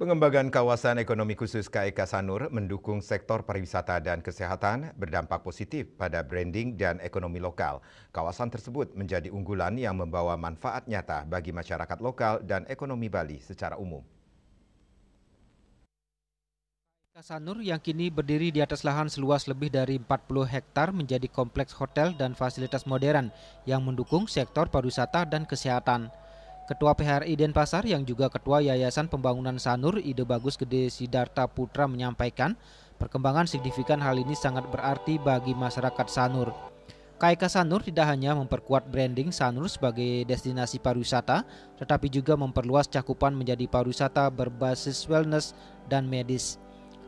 Pengembangan kawasan ekonomi khusus KEK Sanur mendukung sektor pariwisata dan kesehatan berdampak positif pada branding dan ekonomi lokal. Kawasan tersebut menjadi unggulan yang membawa manfaat nyata bagi masyarakat lokal dan ekonomi Bali secara umum. Sanur yang kini berdiri di atas lahan seluas lebih dari 40 hektar menjadi kompleks hotel dan fasilitas modern yang mendukung sektor pariwisata dan kesehatan. Ketua PHRI Denpasar yang juga Ketua Yayasan Pembangunan Sanur Ide Bagus Gede Sidarta Putra menyampaikan perkembangan signifikan hal ini sangat berarti bagi masyarakat Sanur. KEK Sanur tidak hanya memperkuat branding Sanur sebagai destinasi pariwisata, tetapi juga memperluas cakupan menjadi pariwisata berbasis wellness dan medis.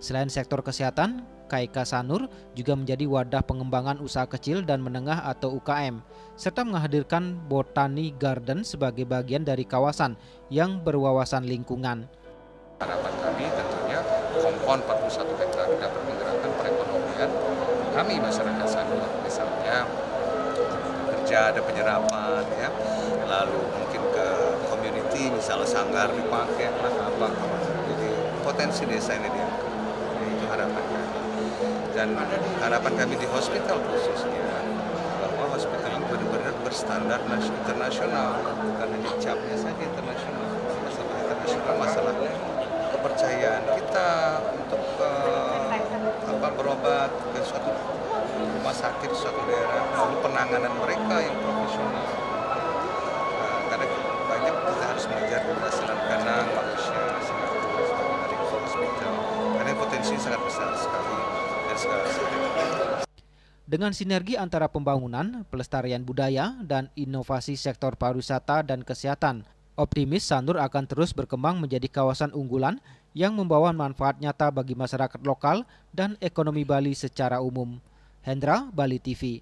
Selain sektor kesehatan, KEK Sanur juga menjadi wadah pengembangan usaha kecil dan menengah atau UKM, serta menghadirkan Botani Garden sebagai bagian dari kawasan yang berwawasan lingkungan. Harapan kami tentunya kompon 41 hektar dapat menggerakkan perekonomian kami masyarakat Sanur, misalnya kerja ada penyerapan ya, lalu mungkin ke community misalnya sanggar dipakai apa, jadi potensi desa ini dia. Itu harapan kami. Dan harapan kami di hospital khususnya bahwa hospital ini benar-benar berstandar internasional, bukan hanya capnya saja internasional. Masalah internasional, masalah kepercayaan kita untuk berobat ke suatu rumah sakit di suatu daerah, lalu penanganan mereka yang profesional. Karena banyak kita harus mengejar keberhasilan Penang, Malaysia, Singapura, dari hospital. Karena potensi sangat besar sekali dan segala sesuatu. Dengan sinergi antara pembangunan, pelestarian budaya, dan inovasi sektor pariwisata dan kesehatan, optimis Sanur akan terus berkembang menjadi kawasan unggulan yang membawa manfaat nyata bagi masyarakat lokal dan ekonomi Bali secara umum. Hendra, Bali TV.